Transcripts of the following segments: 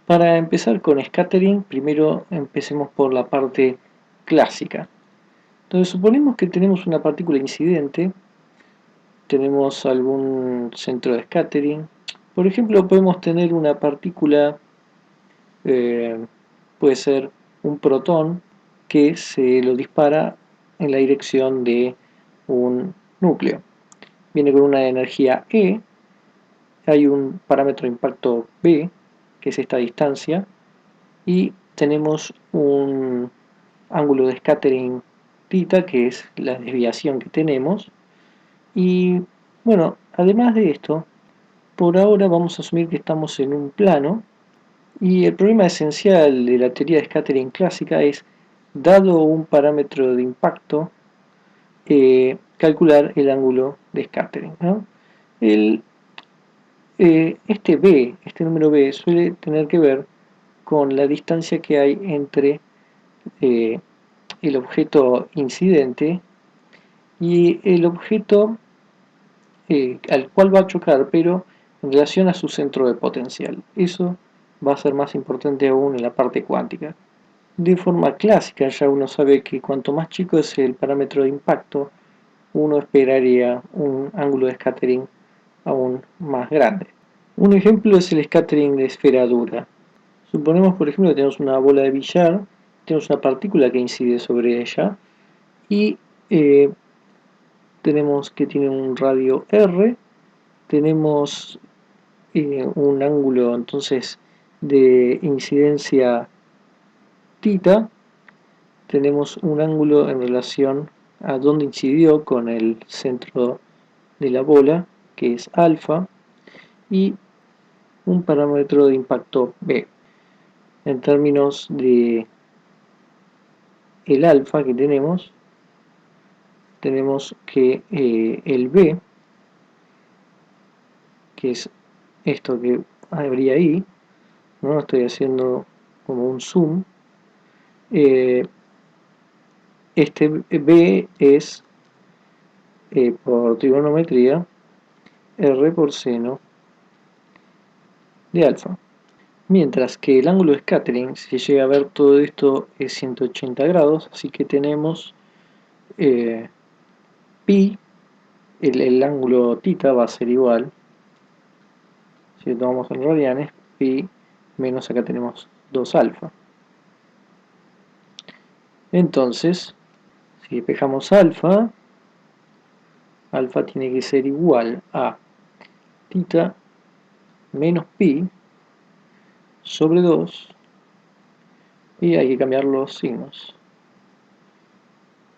Para empezar con scattering, primero empecemos por la parte clásica. Entonces suponemos que tenemos una partícula incidente, tenemos algún centro de scattering. Por ejemplo, podemos tener una partícula, eh, puede ser un protón, que se lo dispara en la dirección de un núcleo. Viene con una energía E, hay un parámetro de impacto B, que es esta distancia, y tenemos un ángulo de scattering θ, que es la desviación que tenemos. Y bueno, además de esto, por ahora vamos a asumir que estamos en un plano, y el problema esencial de la teoría de scattering clásica es, dado un parámetro de impacto, calcular el ángulo de scattering, ¿no? Este B, este número B, suele tener que ver con la distancia que hay entre eh, el objeto incidente y el objeto al cual va a chocar, pero en relación a su centro de potencial. Eso va a ser más importante aún en la parte cuántica. De forma clásica ya uno sabe que cuanto más chico es el parámetro de impacto, uno esperaría un ángulo de scattering aún más grande. Un ejemplo es el scattering de esfera dura. Suponemos, por ejemplo, que tenemos una bola de billar, tenemos una partícula que incide sobre ella y tenemos que tiene un radio R, tenemos un ángulo entonces de incidencia θ, tenemos un ángulo en relación a dónde incidió con el centro de la bola, que es alfa, y un parámetro de impacto B. En términos de el alfa que tenemos que el B, que es esto que habría ahí, ¿no? Estoy haciendo como un zoom. Este B es, por trigonometría, R por seno de alfa. Mientras que el ángulo de scattering, si llega a ver todo esto, es 180 grados, así que tenemos pi, el ángulo θ va a ser igual, si lo tomamos en radianes, pi menos acá tenemos 2 alfa. Entonces, si despejamos alfa, alfa tiene que ser igual a θ menos pi sobre 2, y hay que cambiar los signos.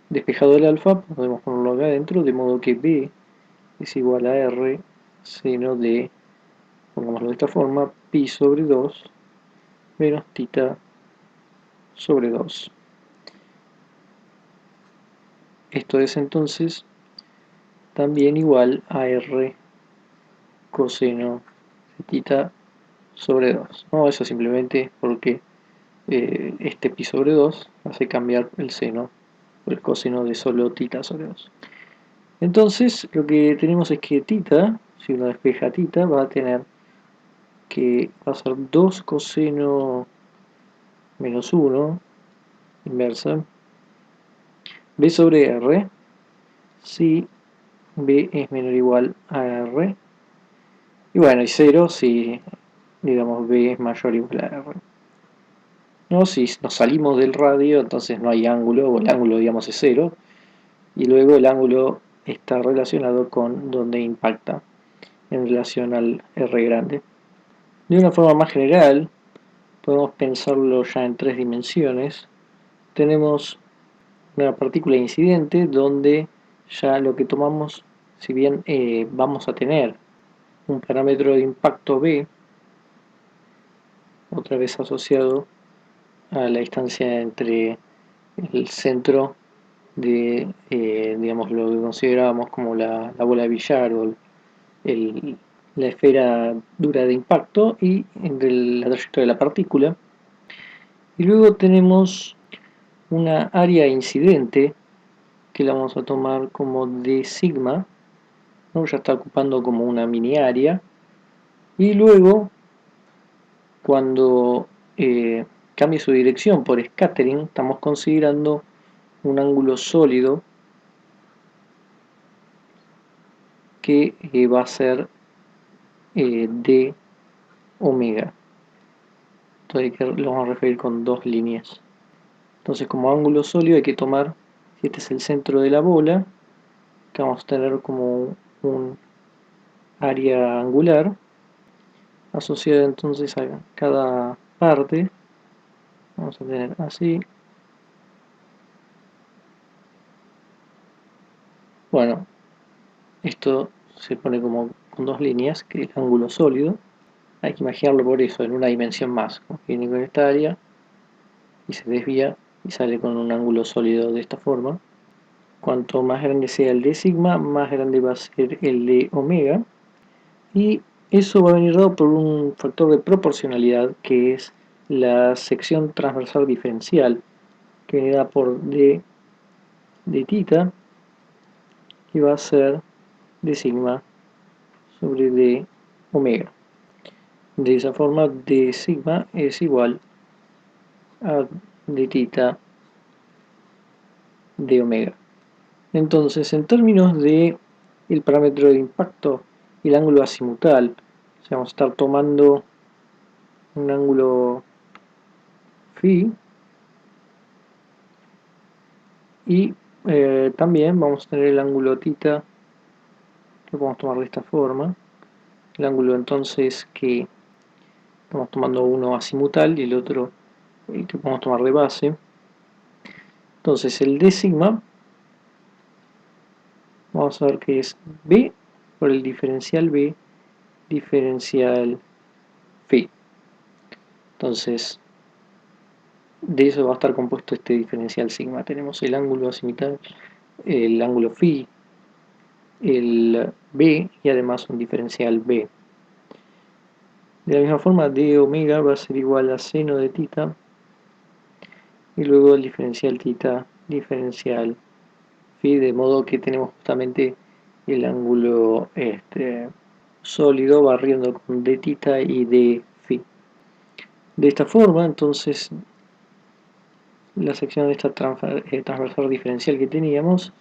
Despejado el alfa, podemos ponerlo acá adentro, de modo que B es igual a R seno de, pongámoslo de esta forma, pi sobre 2 menos θ sobre 2. Esto es entonces también igual a R coseno de θ sobre 2. No, eso simplemente porque este pi sobre 2 hace cambiar el seno por el coseno de solo θ sobre 2. Entonces lo que tenemos es que θ, si uno despeja θ, va a tener que va a ser 2 coseno menos 1 inversa b sobre r, si b es menor o igual a r, y bueno, y 0 si digamos b es mayor o igual a r. No, si nos salimos del radio, entonces no hay ángulo, o el ángulo digamos es 0, y luego el ángulo está relacionado con donde impacta en relación al r grande. De una forma más general, podemos pensarlo ya en 3 dimensiones. Tenemos una partícula incidente donde ya lo que tomamos, si bien vamos a tener un parámetro de impacto B, otra vez asociado a la distancia entre el centro de, digamos, lo que considerábamos como la bola de billar o el, la esfera dura de impacto y entre la trayectoria de la partícula. Y luego tenemos una área incidente que la vamos a tomar como d sigma, ¿no? Ya está ocupando como una mini área. Y luego Cuando cambie su dirección por scattering, estamos considerando un ángulo sólido que va a ser d omega. Entonces lo vamos a referir con dos líneas. Entonces, como ángulo sólido hay que tomar, si este es el centro de la bola, que vamos a tener como un área angular asociada entonces a cada parte. Vamos a tener así. Bueno, esto se pone como con dos líneas, que es el ángulo sólido. Hay que imaginarlo por eso, en una dimensión más, como que viene con esta área y se desvía y sale con un ángulo sólido de esta forma. Cuanto más grande sea el d sigma, más grande va a ser el d omega, y eso va a venir dado por un factor de proporcionalidad que es la sección transversal diferencial, que viene dada por d de tita, que va a ser d sigma sobre d omega. De esa forma, d sigma es igual a d tita de omega. Entonces, en términos de el parámetro de impacto y el ángulo azimutal, o sea, vamos a estar tomando un ángulo phi y también vamos a tener el ángulo θ, que podemos tomar de esta forma. El ángulo entonces que estamos tomando uno azimutal y el otro el que podemos tomar de base. Entonces el d sigma, vamos a ver que es b por el diferencial b diferencial phi. Entonces de eso va a estar compuesto este diferencial sigma. Tenemos el ángulo azimutal, el ángulo phi, el b y además un diferencial b. De la misma forma, d omega va a ser igual a seno de tita y luego el diferencial tita diferencial phi, de modo que tenemos justamente el ángulo sólido barriendo con d tita y d phi. De esta forma, entonces, la sección de esta transversal diferencial que teníamos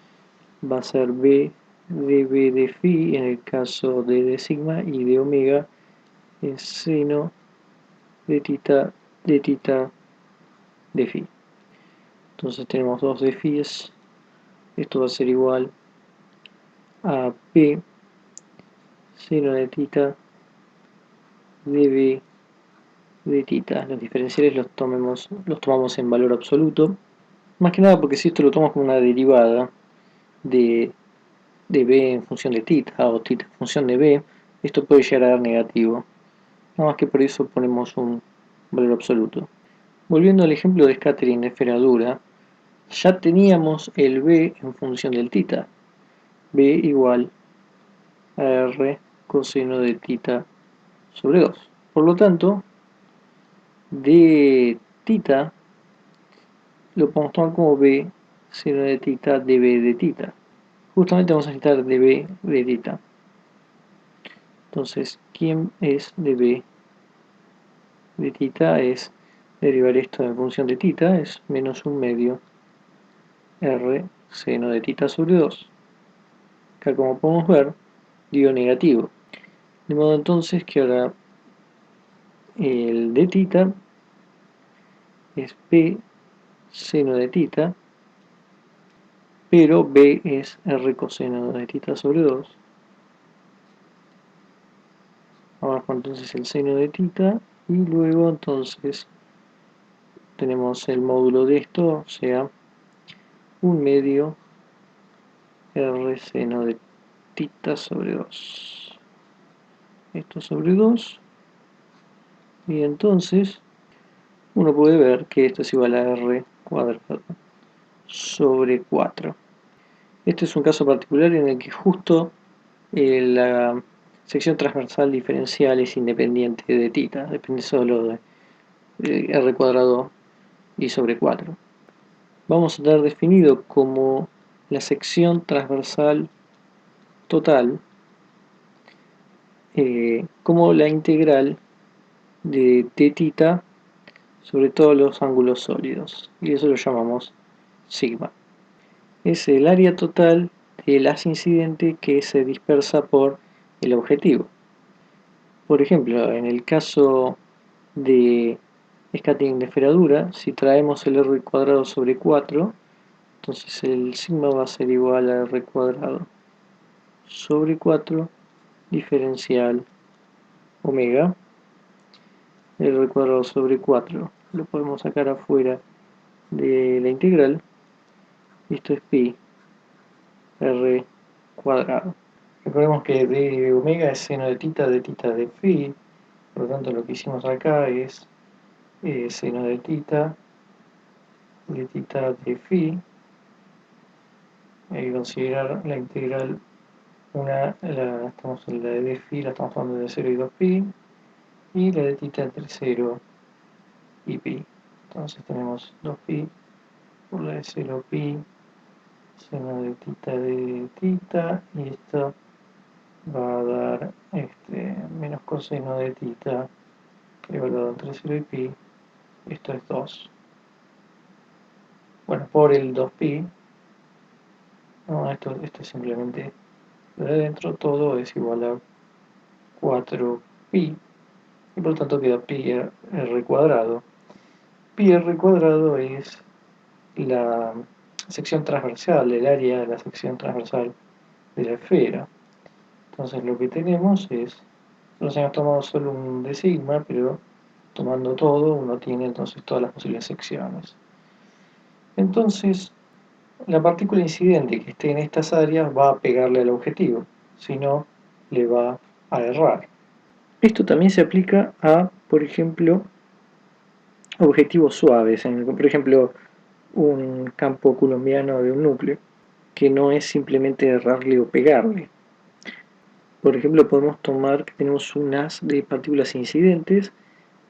va a ser b db de phi en el caso de d sigma, y de omega es seno de tita de phi. Entonces tenemos dos de phi, esto va a ser igual a p seno de tita db de tita. Los diferenciales los tomamos en valor absoluto, más que nada porque si esto lo tomamos como una derivada de b en función de tita o tita en función de b, esto puede llegar a dar negativo. Nada más que por eso ponemos un valor absoluto. Volviendo al ejemplo de scattering de esfera dura, ya teníamos el b en función del tita. B igual a r coseno de tita sobre 2. Por lo tanto, d tita lo podemos tomar como b seno de tita db de tita. Justamente vamos a necesitar db de tita. Entonces, ¿quién es db de tita? Es derivar esto en función de tita, es menos un medio r seno de tita sobre 2. Acá, como podemos ver, dio negativo. De modo entonces que ahora el de tita es p seno de tita, pero b es r coseno de tita sobre 2. Abajo entonces el seno de tita, y luego entonces tenemos el módulo de esto, o sea, un medio r seno de tita sobre 2. Esto sobre 2, y entonces uno puede ver que esto es igual a r cuadrado sobre 4. Este es un caso particular en el que justo la sección transversal diferencial es independiente de tita, depende solo de r cuadrado y sobre 4. Vamos a tener definido como la sección transversal total como la integral de θ sobre todos los ángulos sólidos, y eso lo llamamos sigma. Es el área total del haz incidente que se dispersa por el objetivo. Por ejemplo, en el caso de scattering de esferadura, si traemos el r cuadrado sobre 4, entonces el sigma va a ser igual a r cuadrado sobre 4 diferencial omega. R cuadrado sobre 4 lo podemos sacar afuera de la integral. Esto es pi r cuadrado. Recordemos que d de omega es seno de θ de phi. Por lo tanto, lo que hicimos acá es seno de θ de phi. Hay que considerar la integral estamos en la de phi, la estamos tomando de 0 y 2pi, y la de θ entre 0 y pi. Entonces tenemos 2pi por la de 0 pi, seno de θ, y esto va a dar menos coseno de θ evaluado entre 0 y pi, esto es 2. Bueno, por el 2pi, no, esto es simplemente lo de adentro, todo es igual a 4pi, y por lo tanto queda pi r cuadrado. Pi r cuadrado es la sección transversal, el área de la sección transversal de la esfera. Entonces lo que tenemos es, nosotros hemos tomado solo un de sigma, pero tomando todo uno tiene entonces todas las posibles secciones. Entonces la partícula incidente que esté en estas áreas va a pegarle al objetivo, si no le va a errar. Esto también se aplica a, por ejemplo, objetivos suaves, por ejemplo, un campo coulombiano de un núcleo, que no es simplemente errarle o pegarle. Por ejemplo, podemos tomar que tenemos un haz de partículas incidentes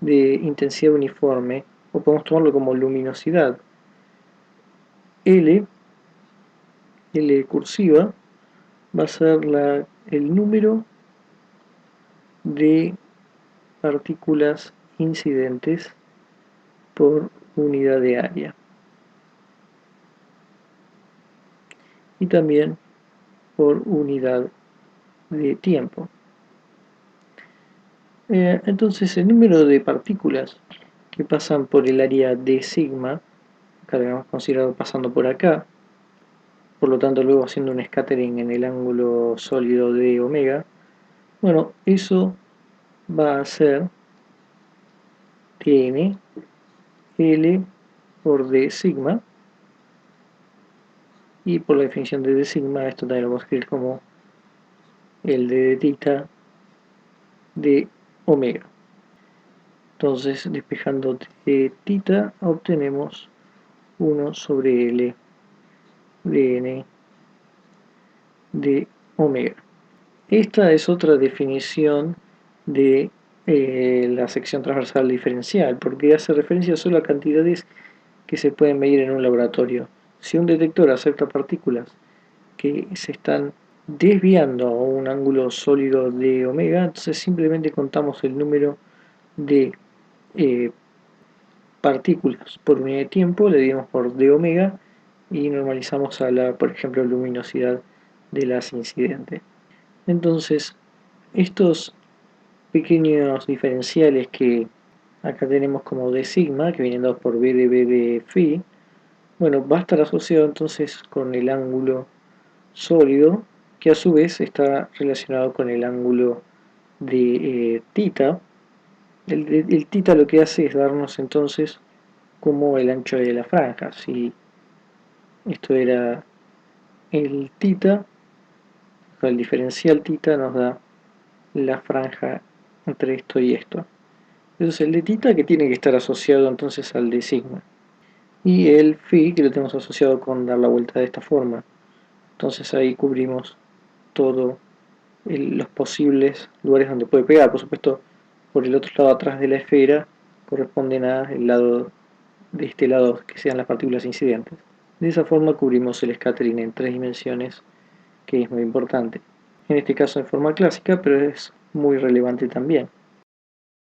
de intensidad uniforme, o podemos tomarlo como luminosidad. L cursiva va a ser el número de partículas incidentes por unidad de área. Y también por unidad de tiempo. Entonces el número de partículas que pasan por el área de sigma, acá lo hemos considerado pasando por acá, por lo tanto luego haciendo un scattering en el ángulo sólido de omega, bueno, eso va a ser Tn L por d sigma, y por la definición de d sigma esto también lo vamos a escribir como el d de θ de omega. Entonces, despejando de θ, obtenemos 1 sobre L de n de omega. Esta es otra definición de la sección transversal diferencial, porque hace referencia solo a cantidades que se pueden medir en un laboratorio. Si un detector acepta partículas que se están desviando a un ángulo sólido de omega, entonces simplemente contamos el número de partículas por unidad de tiempo, le dimos por d omega y normalizamos a la, por ejemplo, luminosidad del haz incidente. Entonces, estos pequeños diferenciales que acá tenemos como d sigma, que vienen dados por b de phi, bueno, va a estar asociado entonces con el ángulo sólido, que a su vez está relacionado con el ángulo de θ. El θ lo que hace es darnos entonces como el ancho de la franja. Si esto era el θ, el diferencial θ nos da la franja entre esto y esto. Entonces el de θ que tiene que estar asociado entonces al de sigma. Y el phi que lo tenemos asociado con dar la vuelta de esta forma. Entonces ahí cubrimos todos los posibles lugares donde puede pegar. Por supuesto, por el otro lado atrás de la esfera corresponden a el lado de este lado que sean las partículas incidentes. De esa forma cubrimos el scattering en 3 dimensiones, que es muy importante. En este caso en forma clásica, pero es muy relevante también.